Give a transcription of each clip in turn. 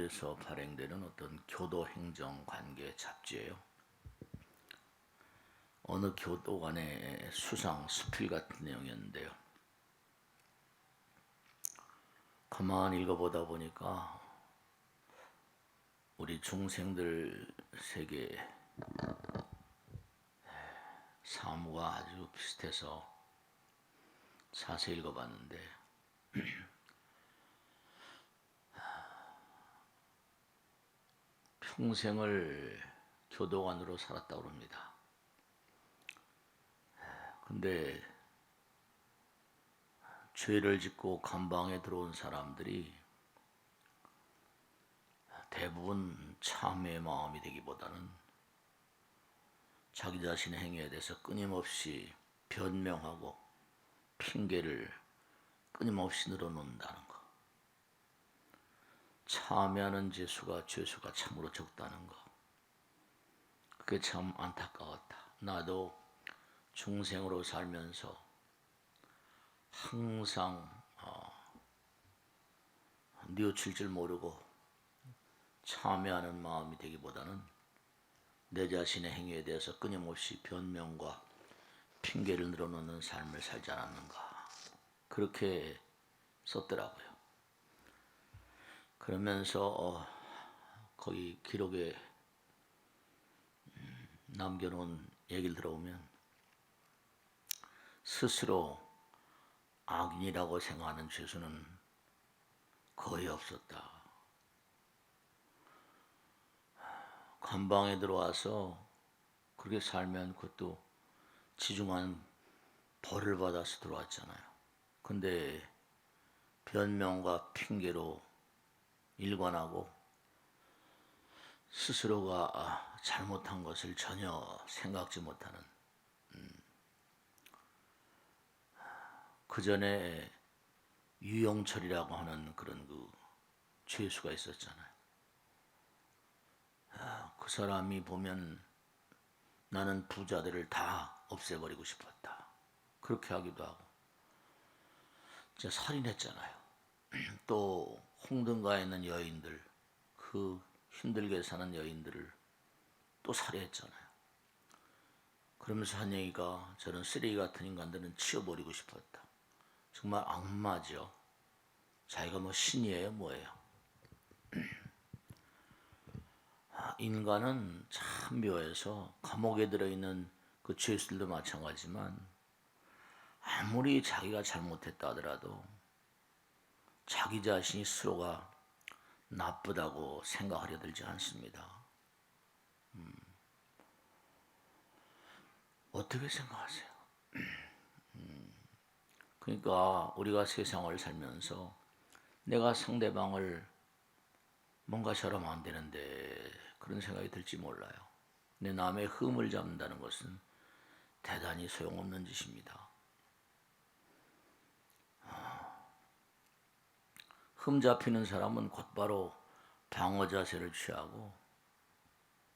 교도관에서 발행되는 어떤 교도행정관계 잡지예요. 어느 교도관의 수상 수필 같은 내용이었는데요. 가만히 읽어보다 보니까 우리 중생들 세계 사무가 아주 비슷해서 자세히 읽어봤는데 평생을 교도관으로 살았다고 합니다. 근데 죄를 짓고 감방에 들어온 사람들이 대부분 참회의 마음이 되기보다는 자기 자신의 행위에 대해서 끊임없이 변명하고 핑계를 끊임없이 늘어놓는다는 거. 참회하는 죄수가 참으로 적다는 거. 그게 참 안타까웠다. 나도 중생으로 살면서 항상 뉘우칠 줄 모르고 참회하는 마음이 되기보다는 내 자신의 행위에 대해서 끊임없이 변명과 핑계를 늘어놓는 삶을 살지 않았는가, 그렇게 썼더라고요. 그러면서 거기 기록에 남겨놓은 얘기를 들어보면 스스로 악인이라고 생각하는 죄수는 거의 없었다. 감방에 들어와서 그렇게 살면 그것도 지중한 벌을 받아서 들어왔잖아요. 근데 변명과 핑계로 일관하고 스스로가 잘못한 것을 전혀 생각지 못하는, 그 전에 유영철이라고 하는 그런 그 죄수가 있었잖아요. 그 사람이 보면 나는 부자들을 다 없애버리고 싶었다, 그렇게 하기도 하고, 진짜 살인했잖아요. 또 홍등가에 있는 여인들, 그 힘들게 사는 여인들을 또 살해했잖아요. 그러면서 한 얘기가, 저는 쓰레기 같은 인간들은 치워버리고 싶었다. 정말 악마죠. 자기가 뭐 신이에요 뭐예요. 인간은 참 묘해서 감옥에 들어있는 그 죄수들도 마찬가지지만 아무리 자기가 잘못했다 하더라도 자기 자신이 스스로가 나쁘다고 생각하려 들지 않습니다. 어떻게 생각하세요? 그러니까 우리가 세상을 살면서 내가 상대방을 뭔가 저러면 안 되는데 그런 생각이 들지 몰라요. 내 남의 흠을 잡는다는 것은 대단히 소용없는 짓입니다. 흠 잡히는 사람은 곧바로 방어 자세를 취하고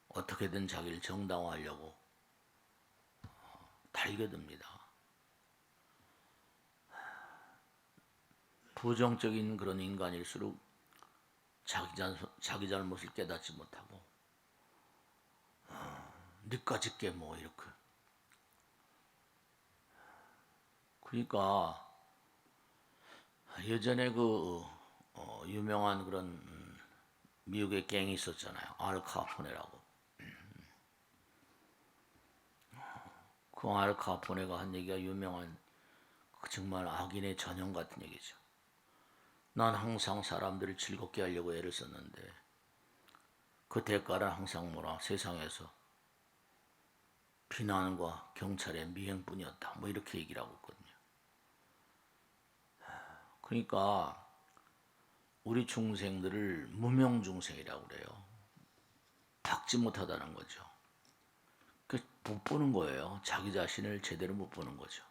어떻게든 자기를 정당화하려고 달겨듭니다. 부정적인 그런 인간일수록 자기 잘못을 깨닫지 못하고 니까 짓게 뭐 이렇게. 그러니까 예전에 그 유명한 그런 미국의 갱이 있었잖아요. 알 카포네라고. 그 알 카포네가 한 얘기가 유명한, 정말 악인의 전형 같은 얘기죠. 난 항상 사람들을 즐겁게 하려고 애를 썼는데 그 대가는 항상 뭐라, 세상에서 비난과 경찰의 미행뿐이었다, 뭐 이렇게 얘기를 하고 있거든요. 그러니까 우리 중생들을 무명중생이라고 그래요. 닦지 못하다는 거죠. 못 보는 거예요. 자기 자신을 제대로 못 보는 거죠.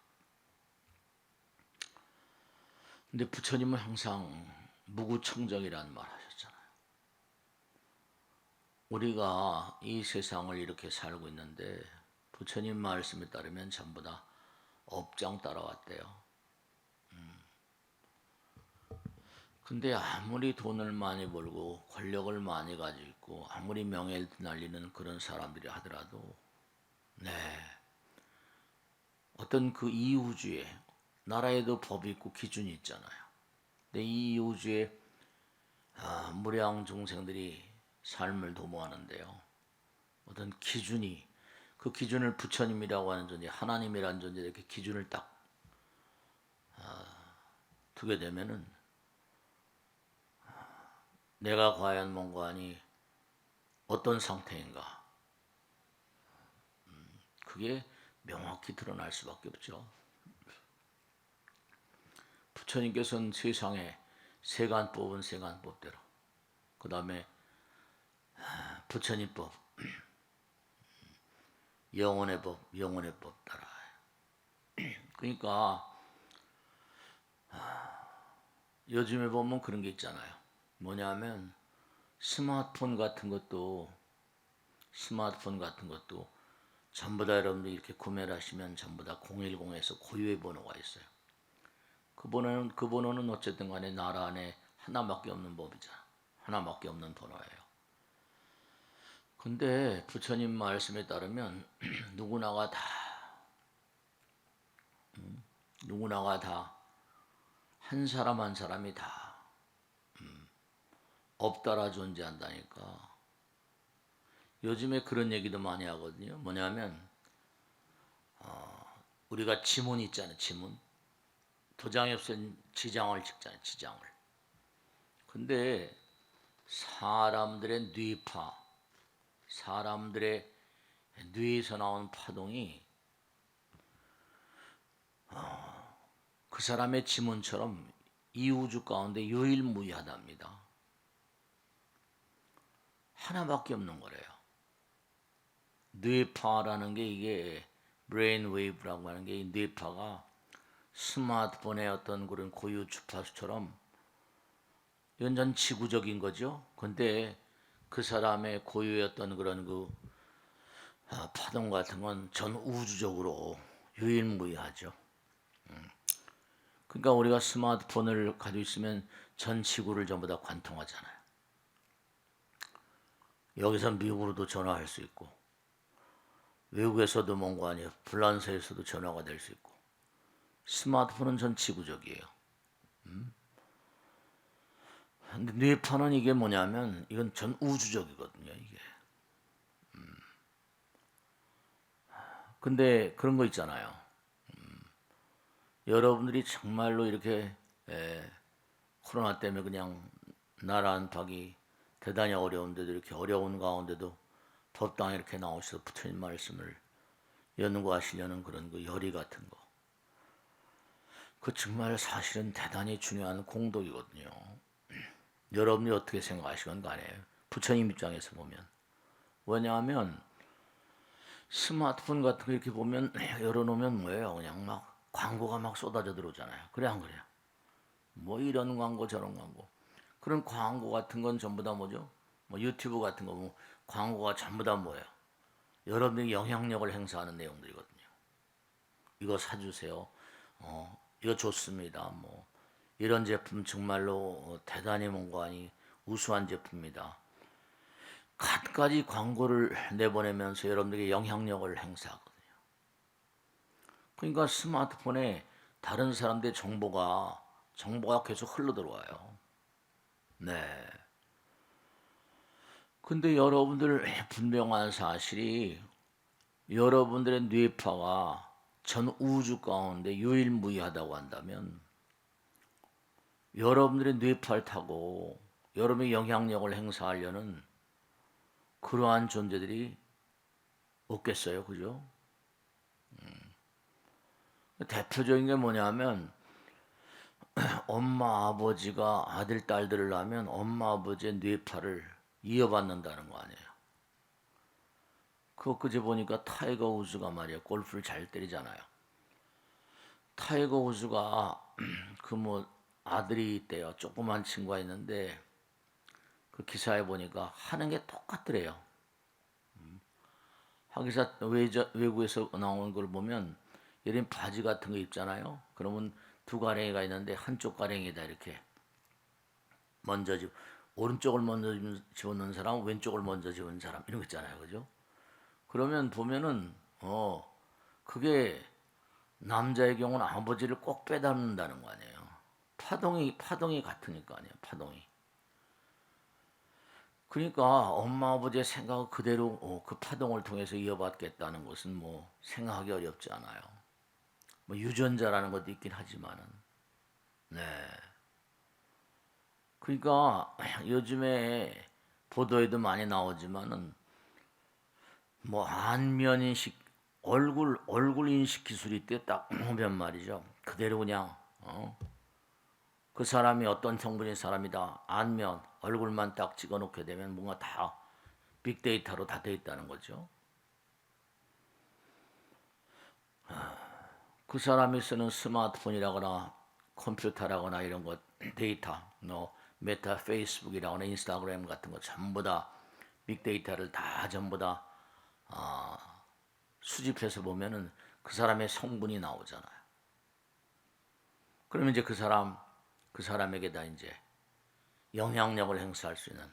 근데 부처님은 항상 무구청정이라는 말 하셨잖아요. 우리가 이 세상을 이렇게 살고 있는데 부처님 말씀에 따르면 전부 다 업장 따라왔대요. 근데 아무리 돈을 많이 벌고 권력을 많이 가지고 있고 아무리 명예를 날리는 그런 사람들이 하더라도 네, 어떤 그 이우주에 나라에도 법이 있고 기준이 있잖아요. 근데 이 이우주에 무량 중생들이 삶을 도모하는데요. 어떤 기준이 그 기준을 부처님이라고 하는 존재, 하나님이라는 존재 이렇게 기준을 딱 두게 되면은 내가 과연 뭔가니 어떤 상태인가 그게 명확히 드러날 수밖에 없죠. 부처님께서는 세상에 세간법은 세간법대로 그 다음에 부처님법 영혼의 법 영혼의 법 따라 그러니까 요즘에 보면 그런 게 있잖아요. 뭐냐면 스마트폰 같은 것도 전부 다 여러분들이 이렇게 구매를 하시면 전부 다 010에서 고유의 번호가 있어요. 그 번호는 어쨌든 간에 나라 안에 하나밖에 없는 법이잖아. 하나밖에 없는 번호예요. 근데 부처님 말씀에 따르면 누구나가 다 한 사람 한 사람이 다 없다라 존재한다니까. 요즘에 그런 얘기도 많이 하거든요. 뭐냐면 우리가 지문 있잖아요. 지문. 도장이 없으면 지장을 찍잖아요. 지장을. 근데 사람들의 사람들의 뇌에서 나오는 파동이 그 사람의 지문처럼 이 우주 가운데 유일무이하답니다. 하나밖에 없는 거래요. 뇌파라는 게 이게 브레인 웨이브라고 하는 게 이 뇌파가 스마트폰의 어떤 그런 고유 주파수처럼 완전 지구적인 거죠. 근데 그 사람의 고유였던 그런 그 파동 같은 건 전 우주적으로 유일무이하죠. 그러니까 우리가 스마트폰을 가지고 있으면 전 지구를 전부 다 관통하잖아요. 여기서 미국으로도 전화할 수 있고 외국에서도 뭔가 아니에요. 불란서에서도 전화가 될 수 있고 스마트폰은 전 지구적이에요. 근데 뇌파는 이게 뭐냐면 이건 전 우주적이거든요. 이게. 근데 그런 거 있잖아요. 여러분들이 정말로 이렇게 코로나 때문에 그냥 나라 안팎이 대단히 어려운데도 이렇게 어려운 가운데도 법당에 이렇게 나오셔서 부처님 말씀을 연구하시려는 그런 그 열의 같은 거. 그 정말 사실은 대단히 중요한 공덕이거든요. 여러분이 어떻게 생각하시건 간에 부처님 입장에서 보면 왜냐하면 스마트폰 같은 거 이렇게 보면 열어놓으면 뭐예요? 그냥 막 광고가 막 쏟아져 들어오잖아요. 그래 안 그래요? 뭐 이런 광고 저런 광고 그런 광고 같은 건 전부 다 뭐죠? 뭐 유튜브 같은 거 뭐 광고가 전부 다 뭐예요? 여러분들이 영향력을 행사하는 내용들이거든요. 이거 사주세요. 이거 좋습니다. 뭐 이런 제품 정말로 대단히 뭔가 아니 우수한 제품입니다. 갖가지 광고를 내보내면서 여러분들에게 영향력을 행사하거든요. 그러니까 스마트폰에 다른 사람들의 정보가 계속 흘러 들어와요. 네. 근데 여러분들 분명한 사실이 여러분들의 뇌파가 전 우주 가운데 유일무이하다고 한다면 여러분들의 뇌파를 타고 여러분의 영향력을 행사하려는 그러한 존재들이 없겠어요. 그죠? 대표적인 게 뭐냐면 엄마 아버지가 아들 딸들을 낳으면 엄마 아버지의 뇌파를 이어받는다는 거 아니에요. 그 그제 보니까 타이거 우즈가 말이야 골프를 잘 때리잖아요. 타이거 우즈가 그 뭐 아들이 있대요. 조그만 친구가 있는데 그 기사에 보니까 하는 게 똑같더래요. 하기사 외국에서 나오는 걸 보면 예를 바지 같은 거 입잖아요. 그러면 두 가랭이가 있는데 한쪽 가랭이다 이렇게 먼저 오른쪽을 먼저 집어넣는 사람, 왼쪽을 먼저 집어넣는 사람 이런 거 있잖아요, 그죠? 그러면 보면은 그게 남자의 경우는 아버지를 꼭 빼닮는다는 거 아니에요. 파동이 같으니까 아니에요. 파동이. 그러니까 엄마 아버지의 생각을 그대로 그 파동을 통해서 이어받겠다는 것은 뭐 생각하기 어렵지 않아요. 뭐 유전자라는 것도 있긴 하지만은 네. 그러니까 요즘에 보도에도 많이 나오지만은 뭐 안면 인식 얼굴 인식 기술이 있대 딱 보면 말이죠. 그대로 그냥 그 사람이 어떤 성분의 사람이다. 안면 얼굴만 딱 찍어놓게 되면 뭔가 다 빅데이터로 다 돼 있다는 거죠. 그 사람이 쓰는 스마트폰이라거나 컴퓨터라거나 이런 것 데이터, 메타 페이스북이라거나 인스타그램 같은 거 전부 다 빅데이터를 다 전부 다 수집해서 보면은 그 사람의 성분이 나오잖아요. 그러면 이제 그 사람에게다 이제 영향력을 행사할 수 있는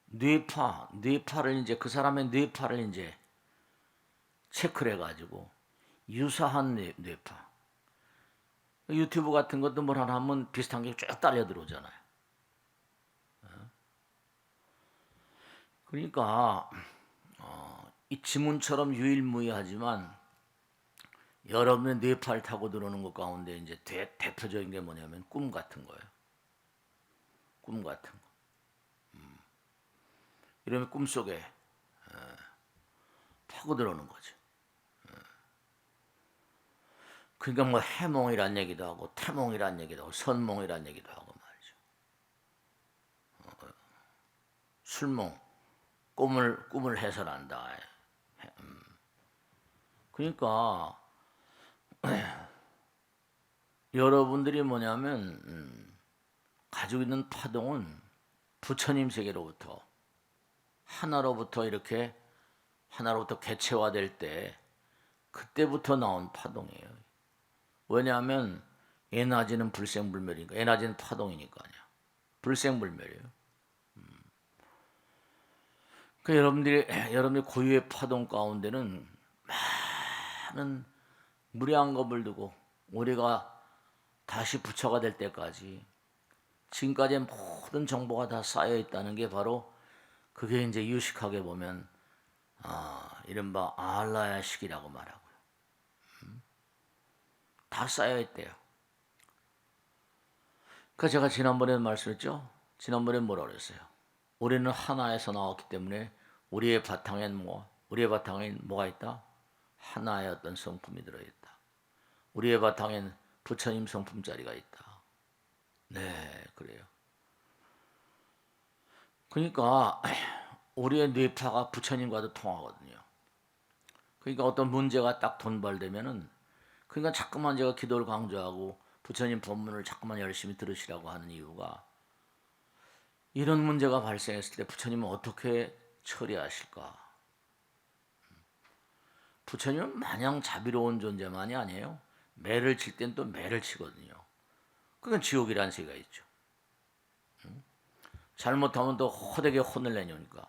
뇌파를 이제 그 사람의 뇌파를 이제 체크를 해가지고 유사한 뇌파. 유튜브 같은 것도 뭘 하나 하면 비슷한 게 쭉 딸려 들어오잖아요. 그러니까 이 지문처럼 유일무이하지만 여러분의 뇌파를 타고 들어오는 것 가운데 이제 대표적인 게 뭐냐면 꿈 같은 거예요. 꿈 같은 거. 이러면 꿈속에 파고 들어오는 거죠. 그러니까 뭐 해몽이란 얘기도 하고 태몽이란 얘기도 하고 선몽이란 얘기도 하고 말이죠. 술몽, 꿈을 해설한다. 그러니까 여러분들이 뭐냐면 가지고 있는 파동은 부처님 세계로부터 하나로부터 개체화될 때 그때부터 나온 파동이에요. 왜냐하면 에너지는 불생불멸이니까 에너지는 파동이니까요. 불생불멸이에요. 그 여러분들이 고유의 파동 가운데는 많은 무리한 겁을 두고 우리가 다시 부처가 될 때까지 지금까지의 모든 정보가 다 쌓여 있다는 게 바로 그게 이제 유식하게 보면 이른바 알라야식이라고 말하고요. 다 쌓여 있대요. 그 제가 지난번에 말씀했죠. 지난번에 뭐라 그랬어요? 우리는 하나에서 나왔기 때문에 우리의 바탕엔 뭐가 있다? 하나의 어떤 성품이 들어있다. 우리의 바탕엔 부처님 성품자리가 있다. 네, 그래요. 그러니까 우리의 뇌파가 부처님과도 통하거든요. 그러니까 어떤 문제가 딱 돈발되면은 그러니까 자꾸만 제가 기도를 강조하고 부처님 법문을 자꾸만 열심히 들으시라고 하는 이유가 이런 문제가 발생했을 때 부처님은 어떻게 처리하실까? 부처님은 마냥 자비로운 존재만이 아니에요. 매를 칠 땐 또 매를 치거든요. 그건 지옥이라는 세계가 있죠. 잘못하면 또 호되게 혼을 내니까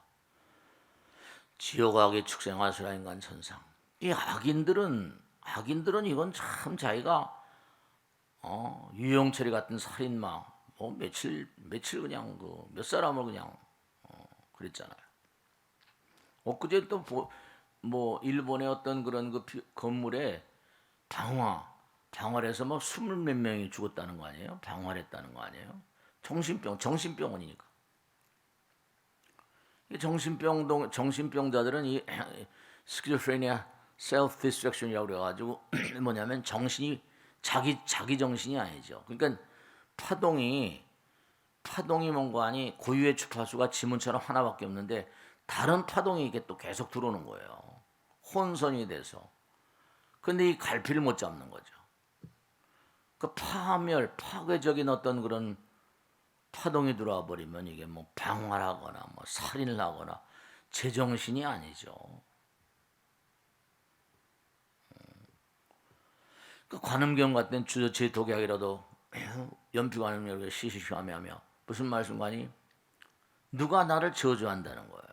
지옥악의 축생하수라 인간 천상. 이 악인들은 이건 참 자기가 유영철이 같은 살인마 뭐 며칠 그냥 그 몇 사람을 그냥 그랬잖아요. 엊그제 또 뭐 일본의 어떤 그런 그 건물에 방화를 해서 뭐 20몇 명이 죽었다는 거 아니에요? 방화를 했다는 거 아니에요? 정신병원이니까. 정신병자들은 이 스키조프레니아 셀프 디스트랙션이라고 그래가지고 뭐냐면 정신이 자기 정신이 아니죠. 그러니까 파동이 뭔가 아니 고유의 주파수가 지문처럼 하나밖에 없는데 다른 파동이 이게 또 계속 들어오는 거예요. 혼선이 돼서. 근데 이 갈피를 못 잡는 거죠. 그 파괴적인 어떤 그런 파동이 들어와 버리면 이게 뭐 방화하거나 뭐 살인을 하거나 제정신이 아니죠. 그 관음경 같은 주저체 독약이라도 연필관음 이렇게 시시하며 무슨 말씀관이 누가 나를 저주한다는 거예요.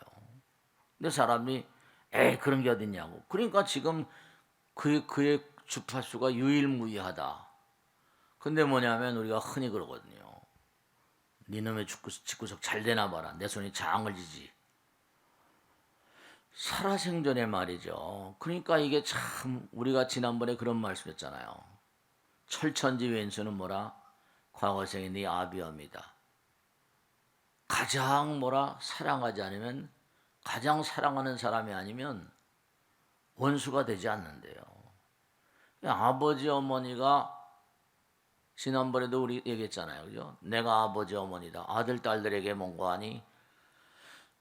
근데 사람이 에이 그런 게 어딨냐고. 그러니까 지금 그의 주파수가 유일무이하다. 근데 뭐냐면 우리가 흔히 그러거든요. 니놈의 집구석 잘 되나 봐라. 내 손이 장을 지지. 살아생전에 말이죠. 그러니까 이게 참 우리가 지난번에 그런 말씀했잖아요. 철천지 왼수는 뭐라? 과거생의 네 아비엄이다. 가장 뭐라? 사랑하지 않으면 가장 사랑하는 사람이 아니면 원수가 되지 않는데요. 아버지 어머니가 지난번에도 우리 얘기했잖아요. 그죠? 내가 아버지 어머니다. 아들 딸들에게 뭔가 하니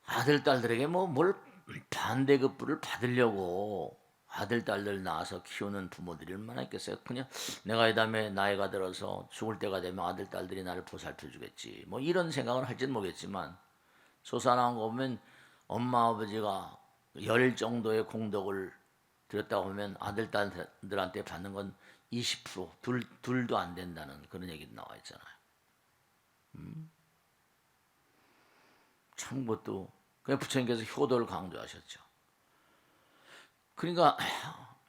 아들 딸들에게 뭐 뭘 반대급부를 받으려고 아들 딸들 낳아서 키우는 부모들이 얼마나 있겠어요. 그냥 내가 이 다음에 나이가 들어서 죽을 때가 되면 아들 딸들이 나를 보살펴 주겠지. 뭐 이런 생각을 할지는 모르겠지만 조사나온 거 보면 엄마 아버지가 열 정도의 공덕을 들였다고 하면 아들 딸들한테 받는 건 20% 둘도 안 된다는 그런 얘기 나와 있잖아요. 참 그것도 그냥 부처님께서 효도를 강조하셨죠. 그러니까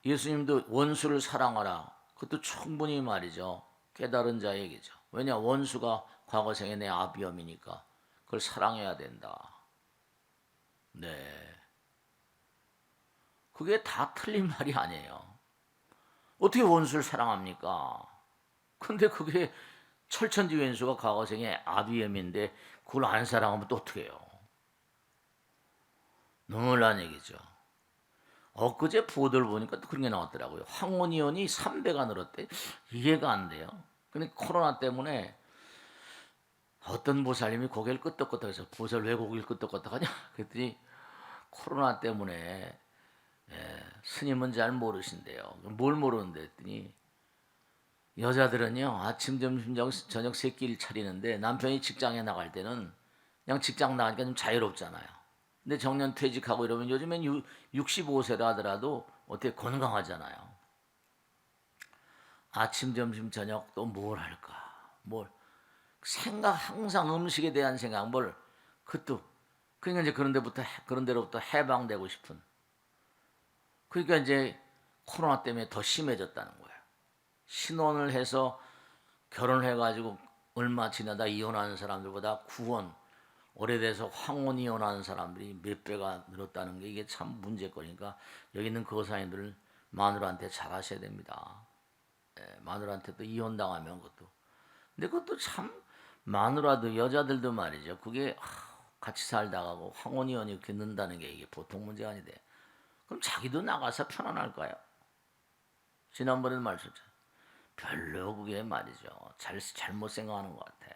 예수님도 원수를 사랑하라. 그것도 충분히 말이죠. 깨달은 자 얘기죠. 왜냐 원수가 과거생의 내 아비엄이니까 그걸 사랑해야 된다. 네. 그게 다 틀린 말이 아니에요. 어떻게 원수를 사랑합니까? 근데 그게 철천지 왼수가 과거생의 아비엠인데 그걸 안 사랑하면 또 어떻게 해요? 너무난 얘기죠. 엊그제 보도를 보니까 또 그런 게 나왔더라고요. 황혼이혼이 3배가 늘었대. 이해가 안 돼요. 근데 코로나 때문에 어떤 보살님이 고개를 끄덕끄덕해서 보살 왜 고개를 끄덕끄덕하냐? 그랬더니 코로나 때문에 스님은 잘 모르신대요. 뭘 모르는데 했더니 여자들은요 아침 점심 저녁 세 끼를 차리는데 남편이 직장에 나갈 때는 그냥 직장 나가니까 좀 자유롭잖아요. 근데 정년 퇴직하고 이러면 요즘엔 65세라 하더라도 어떻게 건강하잖아요. 아침 점심 저녁 또 뭘 할까? 뭘 생각 항상 음식에 대한 생각 뭘 그것도 그러니까 이제 그런 데로부터 해방되고 싶은 그러니까 이제 코로나 때문에 더 심해졌다는 거예요. 신혼을 해서 결혼을 해가지고 얼마 지나다 이혼하는 사람들보다 구혼 오래돼서 황혼 이혼하는 사람들이 몇 배가 늘었다는 게 이게 참 문제거니까 여기 있는 거사님들 마누라한테 잘하셔야 됩니다. 마누라한테도 이혼당하면 그것도 근데 그것도 참 마누라도 여자들도 말이죠. 그게 같이 살다가고 황혼 이혼이 이렇게 는다는 게 이게 보통 문제가 아닌데 그럼 자기도 나가서 편안할까요? 지난번에도 말씀드렸죠. 별로 그게 말이죠. 잘못 생각하는 것 같아.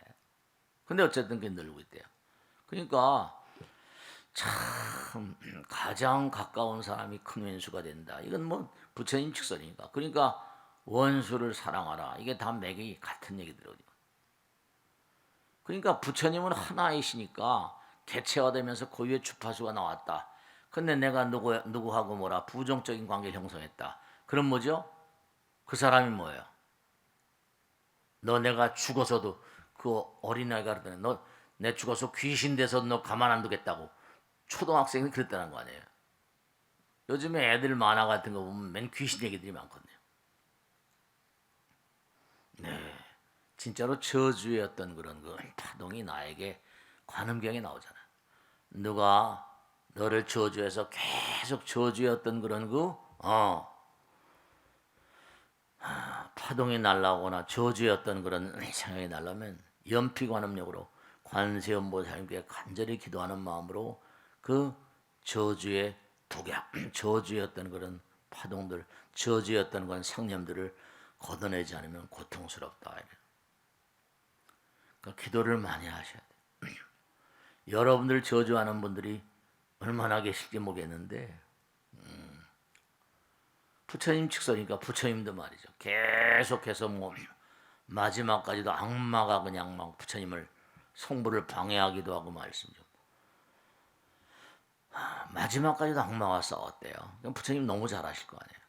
근데 어쨌든 그게 늘고 있대요. 그러니까 참 가장 가까운 사람이 큰 왼수가 된다. 이건 뭐 부처님 직설이니까. 그러니까 원수를 사랑하라. 이게 다 맥이 같은 얘기들거든요. 그러니까 부처님은 하나이시니까 개체화되면서 고유의 주파수가 나왔다. 근데 내가 누구하고 뭐라 부정적인 관계를 형성했다. 그럼 뭐죠? 그 사람이 뭐예요? 너 내가 죽어서도 그 어린아이가 그러더니 너 내 죽어서 귀신 돼서 너 가만 안 두겠다고 초등학생이 그랬다는 거 아니에요. 요즘에 애들 만화 같은 거 보면 맨 귀신 얘기들이 많거든요. 네, 진짜로 저주의 어떤 그런 그 파동이 나에게 관음경에 나오잖아. 누가 너를 저주해서 계속 저주의 어떤 그런 파동이 날라오거나 저주의 어떤 그런 생각이 날라면 연피관음력으로 관세음보살님께 간절히 기도하는 마음으로 그 저주의 독약, 저주의 어떤 그런 파동들, 저주의 어떤 그런 상념들을 걷어내지 않으면 고통스럽다. 그러니까 기도를 많이 하셔야 돼요. 여러분들 저주하는 분들이 얼마나 계실지 모르겠는데 부처님 직설이니까 부처님도 말이죠. 계속해서 뭐 마지막까지도 악마가 그냥 막 부처님을 성불을 방해하기도 하고 말씀 좀. 마지막까지도 악마와 싸웠대요. 부처님 너무 잘하실 거 아니에요.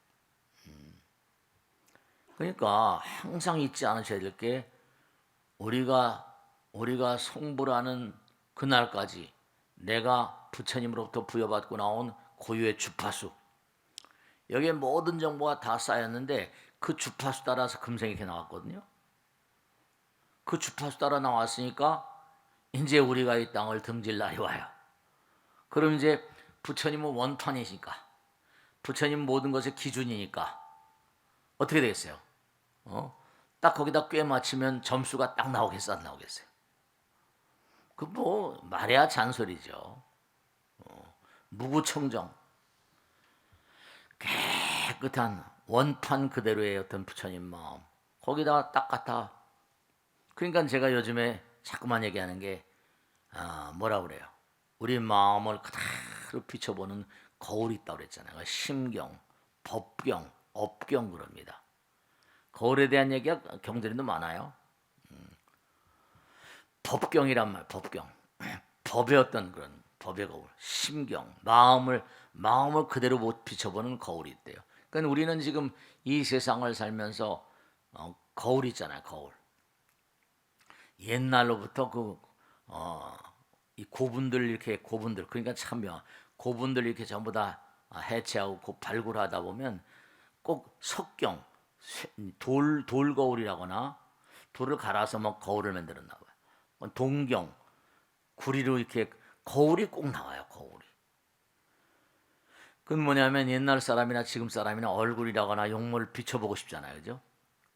그러니까 항상 잊지 않으셔야 될 게 우리가 성불하는 그날까지 내가 부처님으로부터 부여받고 나온 고유의 주파수, 여기에 모든 정보가 다 쌓였는데 그 주파수 따라서 금생이 이렇게 나왔거든요. 그 주파수 따라 나왔으니까 이제 우리가 이 땅을 등질 날이 와요. 그럼 이제 부처님은 원판이시니까, 부처님 모든 것의 기준이니까 어떻게 되겠어요? 딱 거기다 꿰 맞추면 점수가 딱 나오겠어, 안 나오겠어요? 그 뭐 말해야 잔소리죠. 무구청정, 깨끗한 원판 그대로의 어떤 부처님 마음, 거기다 딱 갖다. 그러니까 제가 요즘에 자꾸만 얘기하는 게 뭐라 그래요? 우리 마음을 그대로 비춰보는 거울이 있다고 그랬잖아요. 심경, 법경, 업경 그럽니다. 거울에 대한 얘기가 경전에도 많아요. 법경이란 말, 법경. 법의 어떤 그런 법의 거울, 심경, 마음을 그대로 못 비춰보는 거울이 있대요. 그러니까 우리는 지금 이 세상을 살면서 거울 있잖아요, 거울. 옛날로부터 이 고분들 이렇게 고분들, 그러니까 참여 고분들 이렇게 전부 다 해체하고 발굴하다 보면 꼭 석경, 돌 거울이라거나 돌을 갈아서 뭐 거울을 만들었나 봐요. 동경, 구리로 이렇게 거울이 꼭 나와요, 거울이. 그건 뭐냐면 옛날 사람이나 지금 사람이나 얼굴이라거나 용모를 비춰보고 싶잖아요, 그죠?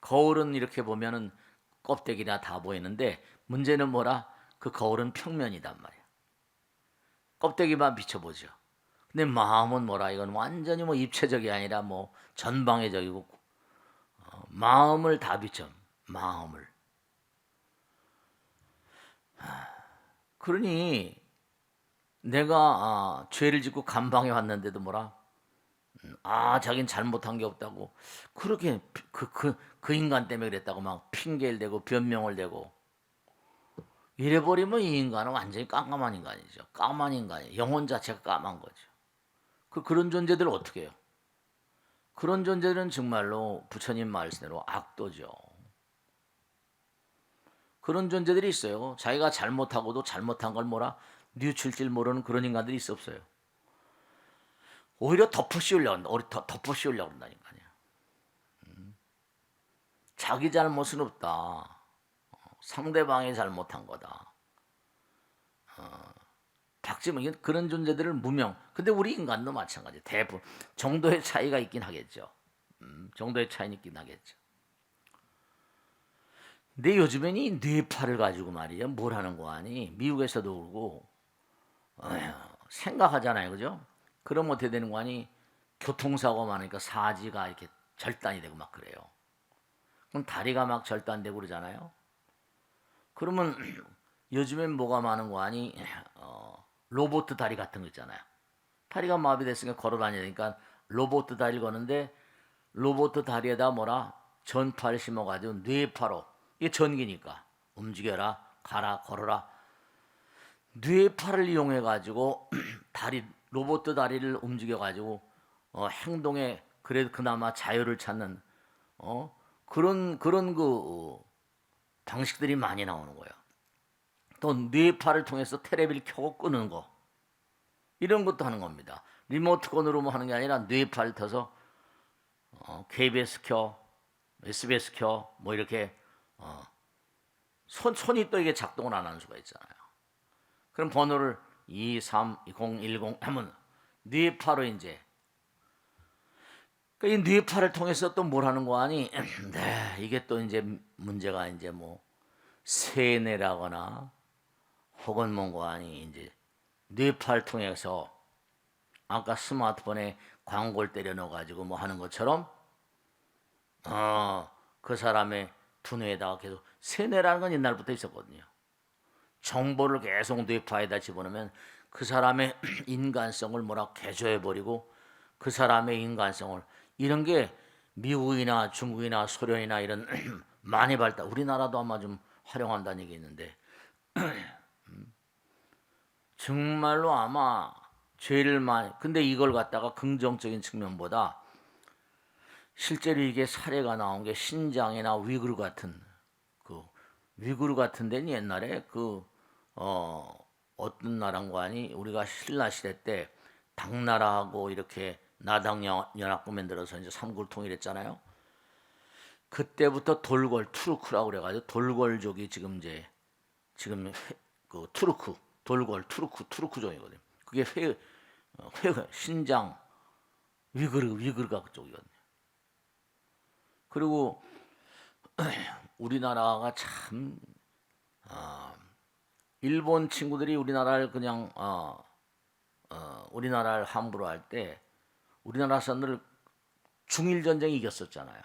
거울은 이렇게 보면은 껍데기나 다 보이는데 문제는 뭐라? 그 거울은 평면이단 말이야. 껍데기만 비춰보죠. 근데 마음은 뭐라? 이건 완전히 뭐 입체적이 아니라 뭐 전방위적이고 마음을 다 비춰. 마음을. 그러니 내가 죄를 짓고 감방에 왔는데도 뭐라? 자긴 잘못한 게 없다고 그렇게 그 인간 때문에 그랬다고 막 핑계를 대고 변명을 대고 이래버리면 이 인간은 완전히 깜깜한 인간이죠. 까만 인간이에요. 영혼 자체가 까만 거죠. 그런 존재들을 어떻게 해요? 그런 존재들은 정말로 부처님 말씀대로 악도죠. 그런 존재들이 있어요. 자기가 잘못하고도 잘못한 걸 뭐라 뉘우칠 줄 모르는 그런 인간들이 있어 없어요. 오히려 덮어씌우려고 한다. 덮어씌우려고 한다니까요. 자기 잘못은 없다. 상대방이 잘못한 거다. 박지문 그런 존재들을 무명. 근데 우리 인간도 마찬가지. 대부분 정도의 차이가 있긴 하겠죠. 정도의 차이는 있긴 하겠죠. 근데 요즘엔 이 뇌파를 가지고 말이야 뭘 하는 거 아니? 미국에서도 그러고 생각하잖아요, 그죠? 그럼 어떻게 되는 거 아니? 교통사고 많으니까 사지가 이렇게 절단이 되고 막 그래요. 그럼 다리가 막 절단되고 그러잖아요. 그러면 요즘엔 뭐가 많은 거 아니? 로봇 다리 같은 거 있잖아요. 다리가 마비됐으니까 걸어 다니니까 로봇 다리를 거는데 로봇 다리에다 뭐라 전파를 심어가지고 뇌파로 이게 전기니까 움직여라 가라 걸어라 뇌파를 이용해가지고 다리 로봇 다리를 움직여가지고 행동에 그래도 그나마 자유를 찾는 그런 방식들이 많이 나오는 거예요. 또 뇌파를 통해서 테레비를 켜고 끄는 거 이런 것도 하는 겁니다. 리모트건으로 뭐 하는 게 아니라 뇌파를 터서 KBS 켜, SBS 켜, 뭐 이렇게 손이 또 이게 작동을 안 하는 수가 있잖아요. 그럼 번호를 23010 하면 뇌파로 이제 이 뇌파를 통해서 또 뭘 하는 거 아니? 네, 이게 또 이제 문제가 이제 뭐 세뇌라거나 혹은 뭔가 아니 이제 뇌파를 통해서 아까 스마트폰에 광고를 때려 넣어 가지고 뭐 하는 것처럼 그 사람의 두뇌에다가 계속 세뇌라는 건 옛날부터 있었거든요. 정보를 계속 뇌파에다 집어넣으면 그 사람의 인간성을 뭐라 개조해 버리고 그 사람의 인간성을 이런 게 미국이나 중국이나 소련이나 이런 많이 발달 우리나라도 아마 좀 활용한다는 얘기 있는데 정말로 아마 죄를 많이 근데 이걸 갖다가 긍정적인 측면보다 실제로 이게 사례가 나온 게 신장이나 위구르 같은 그 위구르 같은 데는 옛날에 어떤 나라관이 우리가 신라 시대 때 당나라하고 이렇게 나당 연합군 만들어서 이제 삼국을 통일했잖아요. 그때부터 돌궐 투르크라고 그래가지고 돌궐족이 지금 투르크 돌궐 투르크족이거든요. 그게 신장 위그르가 그쪽이거든요. 그리고 우리나라가 참 일본 친구들이 우리나라를 그냥 우리나라를 함부로 할 때 우리나라 사람들 중일 전쟁이 이겼었잖아요.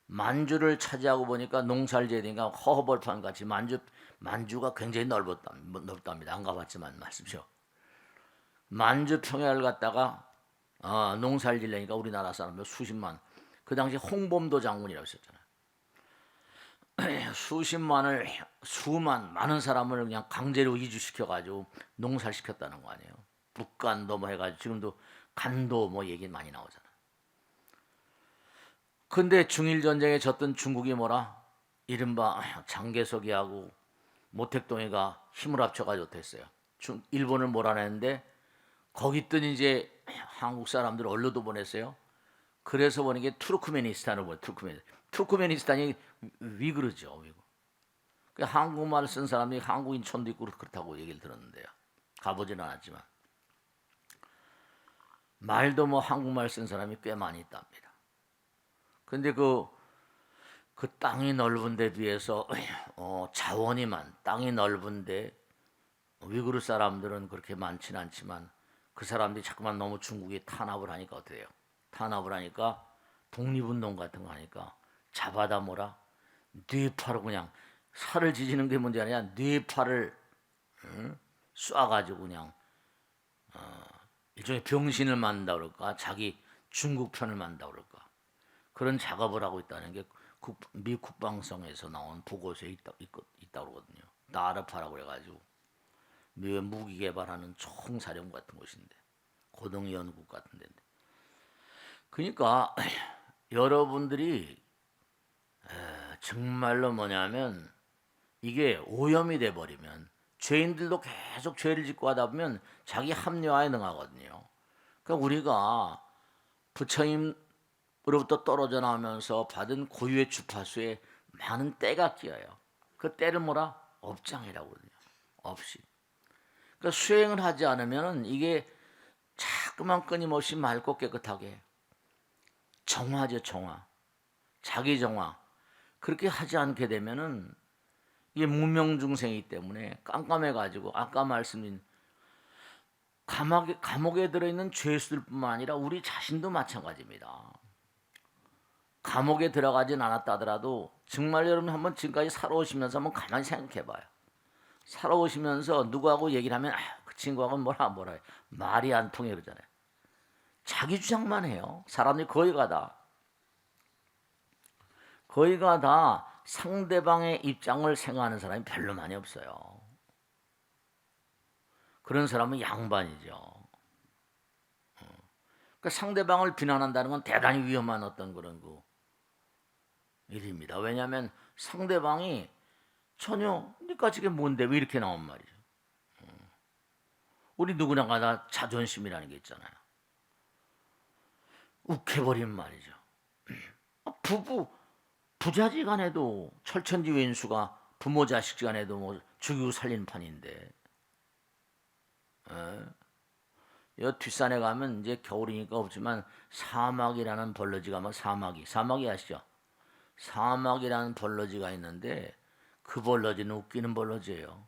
만주를 차지하고 보니까 농살제대가 허허벌판 같이 만주가 굉장히 넓답니다. 안 가봤지만 말씀이죠. 만주 평야를 갖다가 농살지려니까 우리나라 사람들 수십만. 그 당시 홍범도 장군이라고 있었잖아요. 많은 사람을 그냥 강제로 이주시켜 가지고 농사시켰다는 거 아니에요. 북간도 뭐 해가지고 지금도 간도 뭐 얘기 많이 나오잖아. 근데 중일 전쟁에 졌던 중국이 뭐라 이른바 장개석이하고 모택동이가 힘을 합쳐가지고 됐어요. 일본을 몰아냈는데 거기 있던 이제 한국 사람들 얼로도 보냈어요. 그래서 보는 게 투르크메니스탄을 보여. 투르크메니스탄이 위그르죠. 위그. 그 한국말 쓴 사람이 한국인촌도 있고 그렇다고 얘기를 들었는데요. 가보지는 않았지만 말도 뭐 한국말 쓴 사람이 꽤 많이 있답니다. 근데 그 땅이 넓은데 비해서 땅이 넓은데 위구르 사람들은 그렇게 많지는 않지만 그 사람들이 자꾸만 너무 중국이 탄압을 하니까 어떻게 해요? 탄압을 하니까 독립운동 같은 거 하니까 잡아다 뭐라 뇌파로 그냥 살을 지지는 게 문제 아니야. 뇌파를 쏴가지고 그냥 일종의 병신을 만든다 그럴까? 자기 중국 편을 만든다 그럴까? 그런 작업을 하고 있다는 게 미 국방성에서 나온 보고서에 있다 그러거든요. 나르파라고 그래가지고 미 무기 개발하는 총사령부 같은 곳인데 고등연구국 같은 데인데. 그러니까 여러분들이 정말로 뭐냐면 이게 오염이 돼 버리면 죄인들도 계속 죄를 짓고 하다 보면 자기 합리화에 능하거든요. 그러니까 우리가 부처님으로부터 떨어져 나오면서 받은 고유의 주파수에 많은 때가 끼어요. 그 때를 뭐라? 업장이라고 하거든요. 없이. 그러니까 수행을 하지 않으면 이게 자꾸만 끊임없이 맑고 깨끗하게 정화죠, 정화. 자기 정화. 그렇게 하지 않게 되면은 이게 무명중생이기 때문에 깜깜해가지고 아까 말씀드린 감옥에 들어있는 죄수들뿐만 아니라 우리 자신도 마찬가지입니다. 감옥에 들어가진 않았다 하더라도 정말 여러분 한번 지금까지 살아오시면서 한번 가만히 생각해봐요. 살아오시면서 누구하고 얘기를 하면 그 친구하고 뭐라 해. 말이 안 통해 그러잖아요. 자기 주장만 해요. 사람들이 거의가 다 상대방의 입장을 생각하는 사람이 별로 많이 없어요. 그런 사람은 양반이죠. 그러니까 상대방을 비난한다는 건 대단히 위험한 어떤 그런 일입니다. 왜냐하면 상대방이 전혀 니까 저게 뭔데 왜 이렇게 나온 말이죠. 우리 누구나가 다 자존심이라는 게 있잖아요. 욱해버린 말이죠. 부자지간에도 철천지 왼수가 부모 자식지간에도 뭐 죽이고 살리는 판인데, 여 뒷산에 가면 이제 겨울이니까 없지만 사막이라는 벌러지가 뭐 사막이 아시죠? 사막이라는 벌러지가 있는데 그 벌러지는 웃기는 벌러지예요.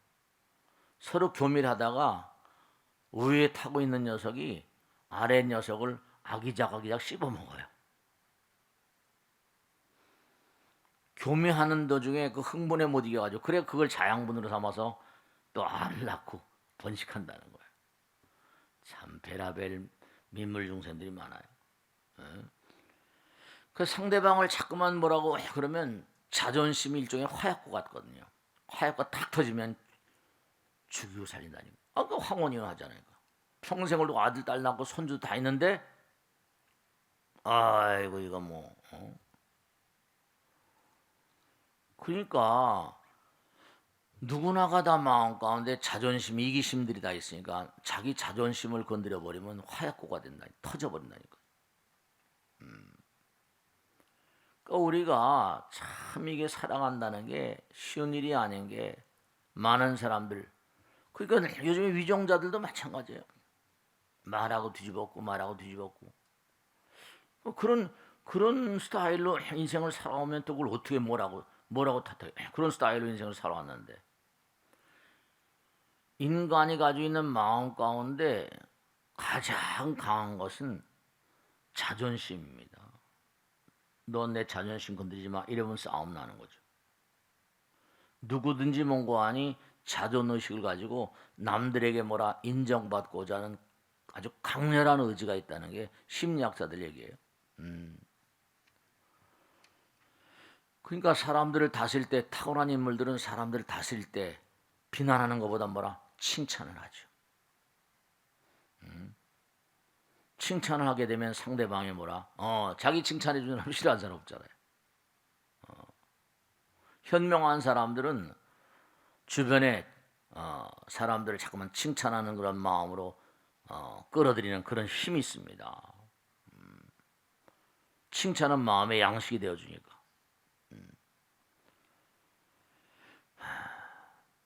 서로 교밀하다가 위에 타고 있는 녀석이 아래 녀석을 아기작 씹어먹어요. 교미하는 도중에 그 흥분에 못 이겨가지고 그래 그걸 자양분으로 삼아서 또 알을 낳고 번식한다는 거예요. 참 베라벨 민물 중생들이 많아요. 그 상대방을 자꾸만 뭐라고 해 그러면 자존심이 일종의 화약고 같거든요. 화약고 탁 터지면 죽이고 살린다니까. 그 황혼이요 하잖아요. 평생을 아들 딸 낳고 손주 다 있는데 아이고 이거 뭐 그러니까 누구나가 다 마음 가운데 자존심, 이기심들이 다 있으니까 자기 자존심을 건드려 버리면 화약고가 된다, 터져버린다니까. 그러니까 우리가 참 이게 살아간다는 게 쉬운 일이 아닌 게 많은 사람들. 그러니까 요즘에 위정자들도 마찬가지예요. 말하고 뒤집었고 말하고 뒤집었고 그런 스타일로 인생을 살아오면 또 그걸 어떻게 뭐라고 탓해. 그런 스타일로 인생을 살아왔는데 인간이 가지고 있는 마음 가운데 가장 강한 것은 자존심입니다. 너 내 자존심 건드리지 마 이러면 싸움 나는 거죠. 누구든지 뭔고하니 자존의식을 가지고 남들에게 뭐라 인정받고자 하는 아주 강렬한 의지가 있다는 게 심리학자들 얘기예요. 그러니까 사람들을 다스릴 때, 탁월한 인물들은 사람들을 다스릴 때 비난하는 것보다 뭐라 칭찬을 하죠. 칭찬을 하게 되면 상대방이 뭐라 자기 칭찬해 주는 사람 싫어하는 사람 없잖아요. 현명한 사람들은 주변에 사람들을 자꾸만 칭찬하는 그런 마음으로 끌어들이는 그런 힘이 있습니다. 칭찬은 마음의 양식이 되어주니까.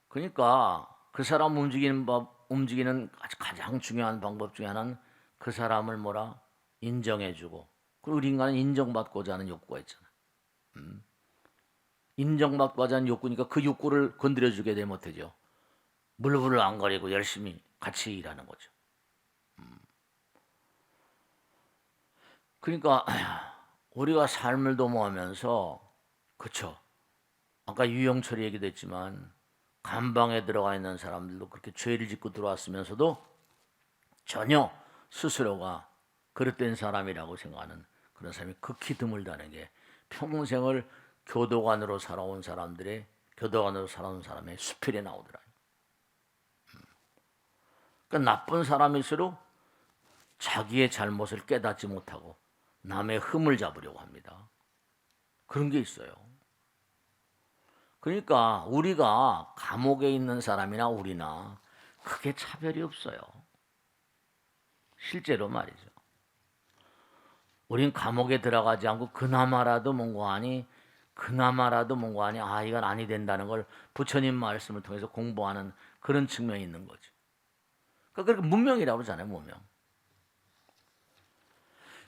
그러니까 그 사람 움직이는 가장 중요한 방법 중에 하나는 그 사람을 뭐라 인정해주고, 그리고 우리 인간은 인정받고자 하는 욕구가 있잖아. 인정받고자 하는 욕구니까 그 욕구를 건드려주게 되면 어때죠? 물불을 안 가리고 열심히 같이 일하는 거죠. 그러니까 우리가 삶을 도모하면서, 그쵸? 아까 유영철이 얘기도 했지만 감방에 들어가 있는 사람들도 그렇게 죄를 짓고 들어왔으면서도 전혀 스스로가 그릇된 사람이라고 생각하는 그런 사람이 극히 드물다는 게 평생을 교도관으로 살아온 사람의 수필에 나오더라. 그러니까 나쁜 사람일수록 자기의 잘못을 깨닫지 못하고 남의 흠을 잡으려고 합니다. 그런 게 있어요. 그러니까 우리가 감옥에 있는 사람이나 우리나 크게 차별이 없어요. 실제로 말이죠. 우린 감옥에 들어가지 않고 그나마라도 뭔가하니 이건 아니 된다는 걸 부처님 말씀을 통해서 공부하는 그런 측면이 있는 거죠. 그러니까 그렇게 문명이라고 그러잖아요. 문명.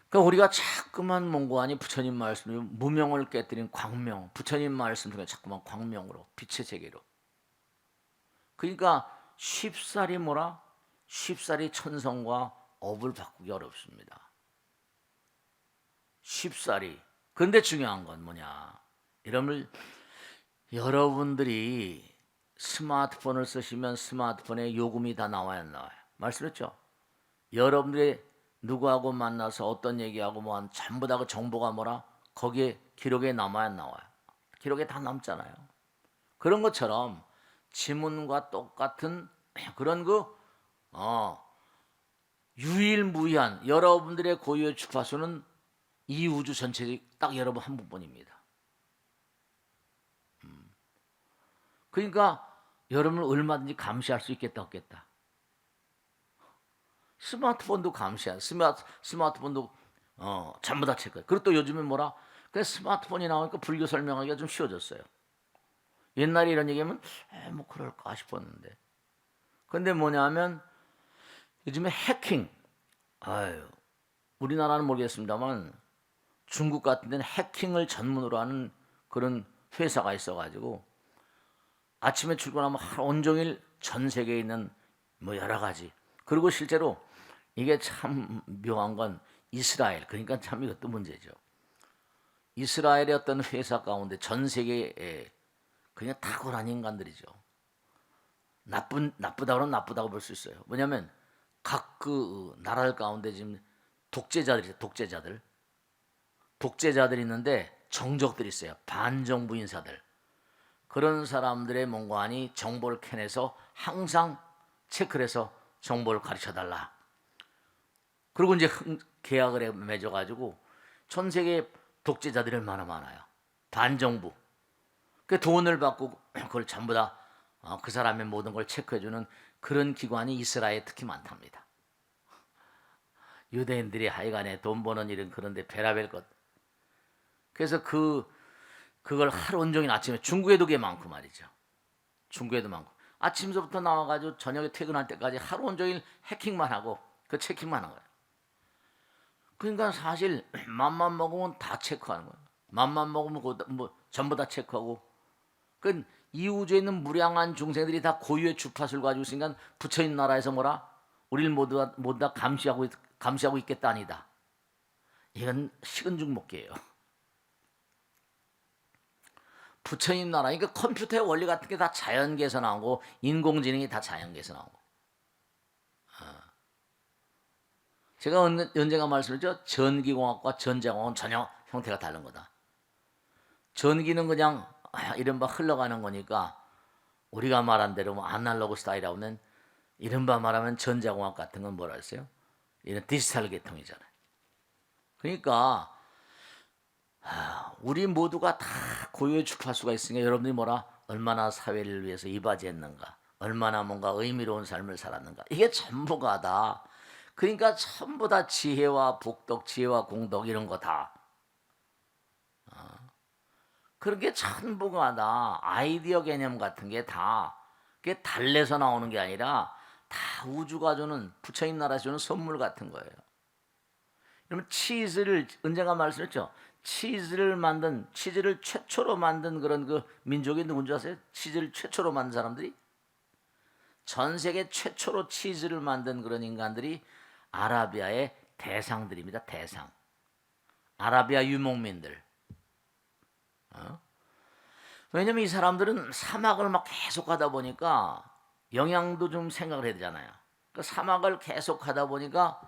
그러니까 우리가 자꾸만 뭔가하니 부처님 말씀을 무명을 깨뜨린 광명, 부처님 말씀 중에 자꾸만 광명으로 빛의 세계로. 그러니까 쉽사리 천성과 업을 바꾸기 어렵습니다. 쉽사리. 그런데 중요한 건 뭐냐? 여러분들이 스마트폰을 쓰시면 스마트폰에 요금이 다 나와야 안 나와요. 말씀했죠? 여러분들이 누구하고 만나서 어떤 얘기하고 전부 다 그 정보가 거기에 기록에 남아야 안 나와요. 기록에 다 남잖아요. 그런 것처럼 지문과 똑같은 그런 유일무이한 여러분들의 고유의 주파수는 이 우주 전체에 딱 여러분 한 분뿐입니다. 그러니까 여러분을 얼마든지 감시할 수 있겠다 없겠다. 스마트폰도 감시한 스마트폰도 전부 다 체크해. 그리고 또 요즘에 그 스마트폰이 나오니까 불교 설명하기가 좀 쉬워졌어요. 옛날에 이런 얘기하면 뭐 그럴까 싶었는데. 근데 뭐냐면 요즘에 해킹. 우리나라는 모르겠습니다만 중국 같은 데는 해킹을 전문으로 하는 그런 회사가 있어가지고 아침에 출근하면 하루 온종일 전 세계에 있는 여러 가지. 그리고 실제로 이게 참 묘한 건 이스라엘. 그러니까 참 이것도 문제죠. 이스라엘의 어떤 회사 가운데 전 세계에 그냥 탁월한 인간들이죠. 나쁘다고는 나쁘다고 볼 수 있어요. 뭐냐면 각 그 나라 가운데 지금 독재자들이 있는데 정적들이 있어요. 반정부 인사들. 그런 사람들의 뭔가하니 정보를 캐내서 항상 체크를 해서 정보를 가르쳐달라. 그리고 이제 계약을 맺어가지고 전 세계 독재자들이 얼마나 많아요. 반정부. 그 돈을 받고 그걸 전부 다 그 사람의 모든 걸 체크해주는 그런 기관이 이스라엘에 특히 많답니다. 유대인들이 하여간에 돈 버는 일은 그런데 베라벨 것. 그래서 그걸 하루 온종일 아침에 중국에도 꽤 많고 말이죠. 중국에도 많고 아침서부터 나와가지고 저녁에 퇴근할 때까지 하루 온종일 해킹만 하고 그 체킹만 한 거예요. 그러니까 사실 맘만 먹으면 다 체크하는 거예요. 맘만 먹으면 뭐 전부 다 체크하고. 그 이 우주에 있는 무량한 중생들이 다 고유의 주파수를 가지고 있으니까 부처님 나라에서 뭐라 우리를 모두 다 감시하고 있겠다 아니다. 이건 식은 죽 먹기예요. 부처님 나라, 그러니까 컴퓨터의 원리 같은 게 다 자연계에서 나오고 인공지능이 다 자연계에서 나오고. 제가 언젠가 말씀드렸죠. 전기공학과 전자공학은 전혀 형태가 다른 거다. 전기는 그냥 이른바 흘러가는 거니까 우리가 말한 대로 뭐 아날로그 스타일이라고 하면 이른바 말하면 전자공학 같은 건 뭐라 했어요? 이런 디지털 계통이잖아요. 그러니까 우리 모두가 다 고유의 주파수가 있으니까 여러분들이 뭐라 얼마나 사회를 위해서 이바지했는가, 얼마나 뭔가 의미로운 삶을 살았는가, 이게 전부가 다 그러니까 전부 다 지혜와 복덕, 지혜와 공덕 이런 거 다 그런 게 전부가 다 아이디어 개념 같은 게 다 그게 달래서 나오는 게 아니라 다 우주가 주는 부처님 나라에서 주는 선물 같은 거예요. 그러면 치즈를 언젠가 말씀했죠. 치즈를 최초로 만든 그런 그 민족이 누군지 아세요? 치즈를 최초로 만든 사람들이 전 세계 최초로 치즈를 만든 그런 인간들이 아라비아의 대상들입니다. 대상. 아라비아 유목민들. 왜냐면 이 사람들은 사막을 막 계속 하다 보니까 영양도 좀 생각을 해야 되잖아요. 그 사막을 계속 하다 보니까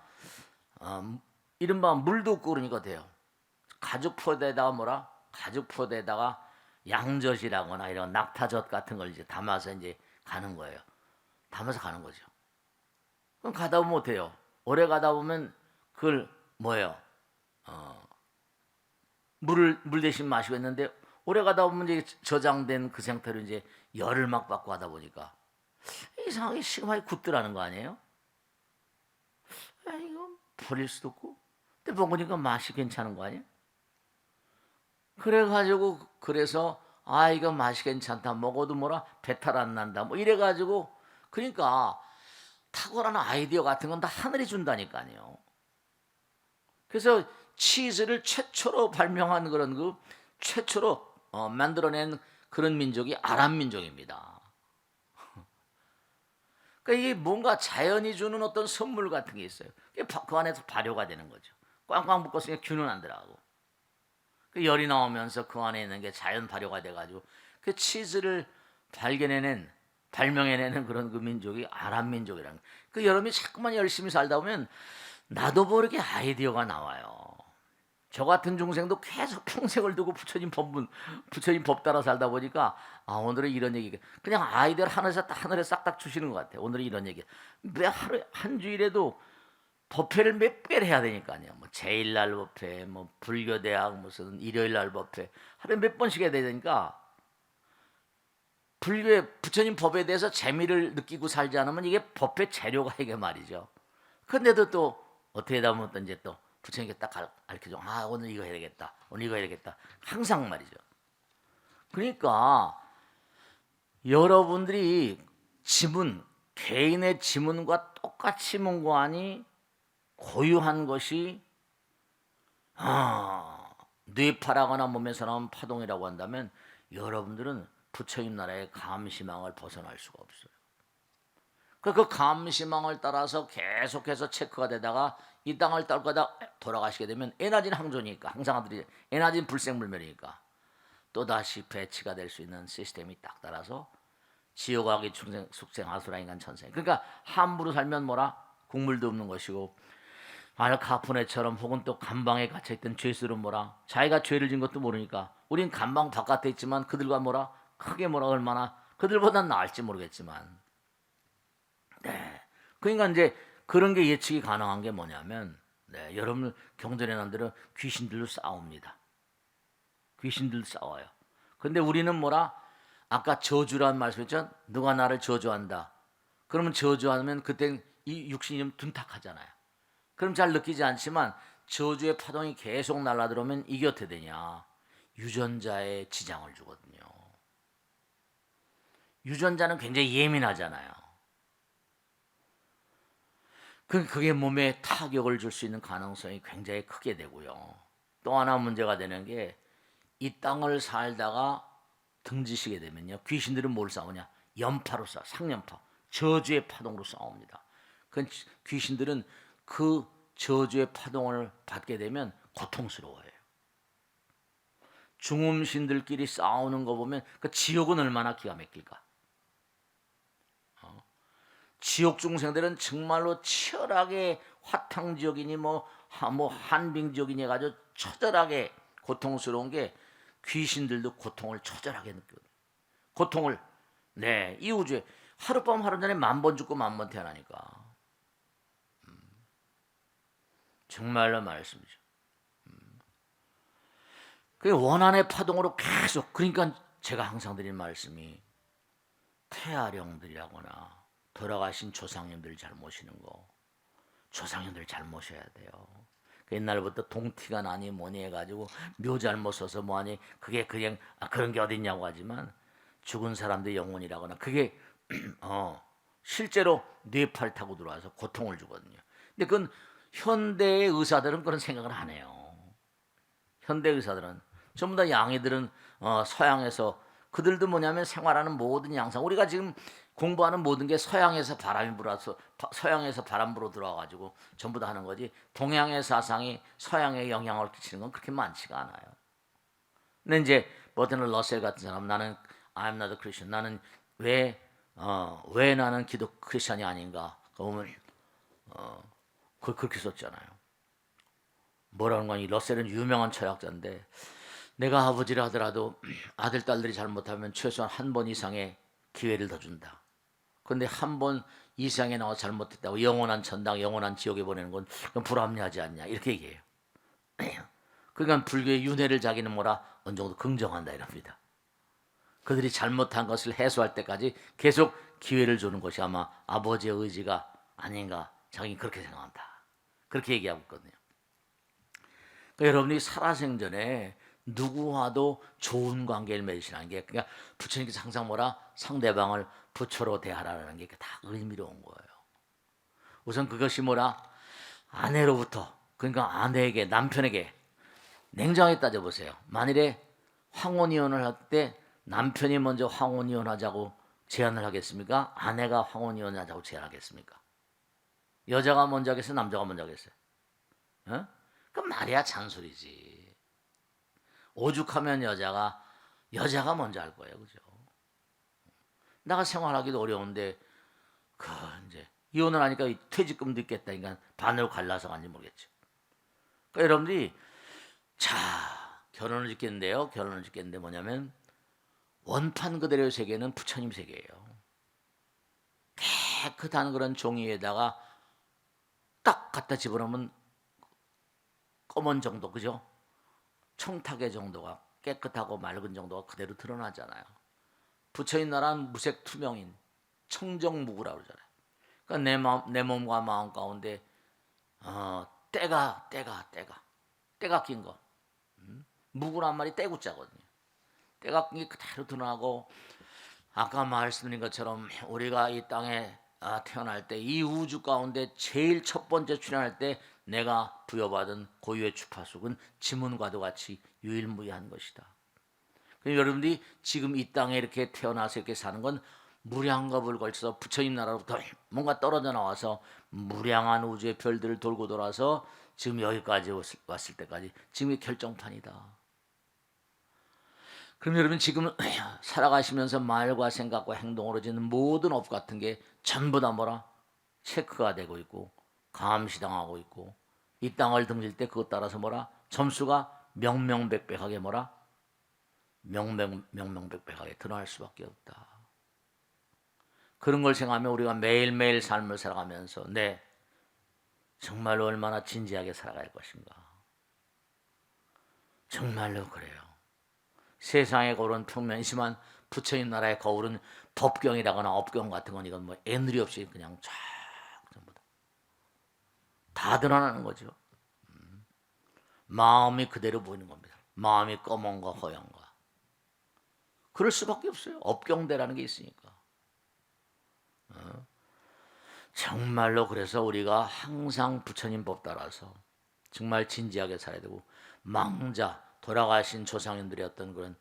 이른바 물도 없고 그러니까 돼요. 가죽 포대에다가 뭐라? 가죽 포대에다가 양젓이라거나 이런 낙타젓 같은 걸 이제 담아서 이제 가는 거예요. 담아서 가는 거죠. 그럼 가다 보면 어때요? 오래 가다 보면 그걸 뭐예요? 물 대신 마시고 있는데 오래 가다 보면 이제 저장된 그 상태로 이제 열을 막 받고 하다 보니까 이상하게 시금하게 굳더라는 거 아니에요? 이거 버릴 수도 없고. 근데 먹으니까 맛이 괜찮은 거 아니에요? 그래가지고 그래서 이거 맛이 괜찮다 먹어도 뭐라 배탈 안 난다 뭐 이래가지고 그러니까 탁월한 아이디어 같은 건 다 하늘이 준다니까요. 그래서 치즈를 최초로 발명한 그런 그 최초로 만들어낸 그런 민족이 아랍 민족입니다. 그러니까 이게 뭔가 자연이 주는 어떤 선물 같은 게 있어요. 그 안에서 발효가 되는 거죠. 꽝꽝 묶었으니까 균은 안 들어가고. 그 열이 나오면서 그 안에 있는 게 자연 발효가 돼가지고 그 치즈를 발명해내는 그런 그 민족이 아랍 민족이라는 거예요. 그 여러분이 자꾸만 열심히 살다 보면 나도 모르게 아이디어가 나와요. 저 같은 중생도 계속 평생을 두고 부처님 법 따라 살다 보니까 오늘은 이런 얘기 그냥 아이디어를 하늘에 싹딱 주시는 것 같아요. 오늘은 이런 얘기 매 하루 한 주일에도 법회를 몇 개를 해야 되니까요. 뭐 제일날 법회, 뭐 불교대학 무슨 일요일날 법회 하루에 몇 번씩 해야 되니까 불교의 부처님 법에 대해서 재미를 느끼고 살지 않으면 이게 법회 재료가 이게 말이죠. 근데도 또 어떻게 하다 보면 또 이제 또 부처님께 딱 가르쳐줘. 오늘 이거 해야 되겠다. 오늘 이거 해야 되겠다. 항상 말이죠. 그러니까 여러분들이 개인의 지문과 똑같이 문고하니 고유한 것이 뇌파라거나 몸에서 나온 파동이라고 한다면 여러분들은 부처님 나라의 감시망을 벗어날 수가 없어요. 그 감시망을 따라서 계속해서 체크가 되다가 이 땅을 떨거다 돌아가시게 되면 에너지는 항존이니까 항상 에너지는 불생불멸이니까 또다시 배치가 될 수 있는 시스템이 딱 따라서 지옥하기 숙생 아수라 인간 천생. 그러니까 함부로 살면 뭐라 국물도 없는 것이고 알카포네처럼 혹은 또 감방에 갇혀있던 죄수는 뭐라 자기가 죄를 진 것도 모르니까 우린 감방 바깥에 있지만 그들과 뭐라 크게 뭐라 얼마나 그들보단 나을지 모르겠지만 그러니까 이제 그런 게 예측이 가능한 게 뭐냐면 여러분 경전에 난 대로 귀신들도 싸웁니다. 귀신들도 싸워요. 근데 우리는 뭐라 아까 저주란 말씀했죠. 누가 나를 저주한다. 그러면 저주하면 그땐 이 육신이 좀 둔탁하잖아요. 그럼 잘 느끼지 않지만 저주의 파동이 계속 날아들어오면 이게 어떻게 되냐. 유전자에 지장을 주거든요. 유전자는 굉장히 예민하잖아요. 그게 몸에 타격을 줄 수 있는 가능성이 굉장히 크게 되고요. 또 하나 문제가 되는 게 이 땅을 살다가 등지시게 되면요. 귀신들은 뭘 싸우냐? 연파로 싸워. 상연파. 저주의 파동으로 싸웁니다. 그 귀신들은 그 저주의 파동을 받게 되면 고통스러워해요. 중음신들끼리 싸우는 거 보면 그 지옥은 얼마나 기가 막힐까. 지옥 중생들은 정말로 치열하게 화탕지옥이니 뭐 한빙지옥이니 해가지고 처절하게 고통스러운 게 귀신들도 고통을 처절하게 느껴요. 고통을 이 우주에 하룻밤 하루전에 10,000번 죽고 10,000번 태어나니까 정말로 말씀이죠. 그 원한의 파동으로 계속 그러니까 제가 항상 드린 말씀이 태아령들이라거나 돌아가신 조상님들 잘 모시는 거 조상님들 잘 모셔야 돼요. 옛날부터 동티가 나니 뭐니 해가지고 묘 잘못 써서 뭐하니 그게 그냥 그런 게 어딨냐고 하지만 죽은 사람들 영혼이라거나 그게 실제로 뇌파를 타고 들어와서 고통을 주거든요. 근데 그건 현대의 의사들은 그런 생각을 안 해요. 현대 의사들은 전부 다 양이들은 서양에서 그들도 뭐냐면 생활하는 모든 양상 우리가 지금 공부하는 모든 게 서양에서 바람이 불어서 서양에서 바람 불어 들어와 가지고 전부 다 하는 거지 동양의 사상이 서양에 영향을 끼치는 건 그렇게 많지가 않아요. 근데 이제 버트너 러셀 같은 사람 나는 I'm not a Christian 나는 왜 나는 기독 크리스천이 아닌가 그러면 그렇게 썼잖아요. 뭐라는 거니 러셀은 유명한 철학자인데 내가 아버지라 하더라도 아들 딸들이 잘못하면 최소한 한 번 이상의 기회를 더 준다. 그런데 한 번 이상에 나와 잘못했다고 영원한 천당, 영원한 지옥에 보내는 건 불합리하지 않냐 이렇게 얘기해요. 그러니까 불교의 윤회를 자기는 뭐라 어느 정도 긍정한다 이럽니다. 그들이 잘못한 것을 해소할 때까지 계속 기회를 주는 것이 아마 아버지의 의지가 아닌가 자기는 그렇게 생각한다. 그렇게 얘기하고 있거든요. 그러니까 여러분이 살아생전에 누구와도 좋은 관계를 맺으시라는 게 그러니까 부처님께서 항상 뭐라 상대방을 부처로 대하라는 게 다 의미로운 거예요. 우선 그것이 뭐라 아내로부터 그러니까 아내에게 남편에게 냉정하게 따져보세요. 만일에 황혼이혼을 할 때 남편이 먼저 황혼이혼하자고 제안을 하겠습니까? 아내가 황혼이혼하자고 제안하겠습니까? 여자가 먼저 하겠어요? 남자가 먼저 하겠어요? 그 말이야 잔소리지. 오죽하면 여자가 먼저 할 거예요, 그죠? 내가 생활하기도 어려운데 이제 이혼을 하니까 퇴직금도 있겠다, 그러니까 반으로 갈라서 간지 모르겠죠. 그러니까 여러분들이 결혼을 짓겠는데 뭐냐면 원판 그대로의 세계는 부처님 세계예요. 깨끗한 그런 종이 위에다가 딱 갖다 집어넣으면 검은 정도, 그죠? 청탁의 정도가 깨끗하고 맑은 정도가 그대로 드러나잖아요. 부처님 나라는 무색 투명인 청정무구라고 그러잖아요. 그러니까 내 몸과 마음 가운데 때가 낀 거. 무구란 말이 때구자거든요. 때가 낀 게 그대로 드러나고 아까 말씀드린 것처럼 우리가 이 땅에 태어날 때 이 우주 가운데 제일 첫 번째 출현할 때 내가 부여받은 고유의 주파수는 지문과도 같이 유일무이한 것이다. 여러분들이 지금 이 땅에 이렇게 태어나서 이렇게 사는 건 무량겁을 걸쳐서 부처님 나라로부터 뭔가 떨어져 나와서 무량한 우주의 별들을 돌고 돌아서 지금 여기까지 왔을 때까지 지금의 결정판이다. 그럼 여러분 지금 살아가시면서 말과 생각과 행동으로 짓는 모든 업 같은 게 전부 다 뭐라 체크가 되고 있고 감시당하고 있고 이 땅을 등질 때 그것 따라서 뭐라 점수가 명명백백하게 뭐라 명명백백하게 드러날 수밖에 없다. 그런 걸 생각하면 우리가 매일매일 삶을 살아가면서 정말로 얼마나 진지하게 살아갈 것인가. 정말로 그래요. 세상에 그런 평면이지만 부처님 나라의 거울은 법경이라거나 업경 같은 건 이건 뭐 애누리 없이 그냥 쫙 전부 다 드러나는 거죠. 마음이 그대로 보이는 겁니다. 마음이 검은가 허연가. 그럴 수밖에 없어요. 업경대라는 게 있으니까. 정말로 그래서 우리가 항상 부처님 법 따라서 정말 진지하게 살아야 되고, 망자 돌아가신 조상님들의 어떤 그런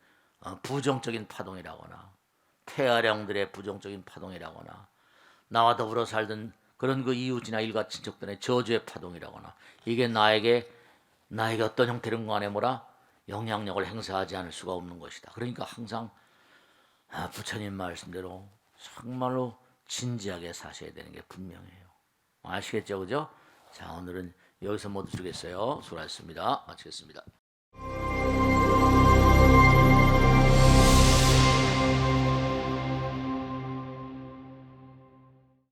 부정적인 파동이라거나 폐하령들의 부정적인 파동이라거나 나와 더불어 살던 그런 그 이웃이나 일가 친척들의 저주의 파동이라거나 이게 나에게 어떤 형태든 간에 뭐라 영향력을 행사하지 않을 수가 없는 것이다. 그러니까 항상 부처님 말씀대로 정말로 진지하게 사셔야 되는 게 분명해요. 아시겠죠, 그죠? 자, 오늘은 여기서 모두 주겠어요. 수고하셨습니다. 마치겠습니다.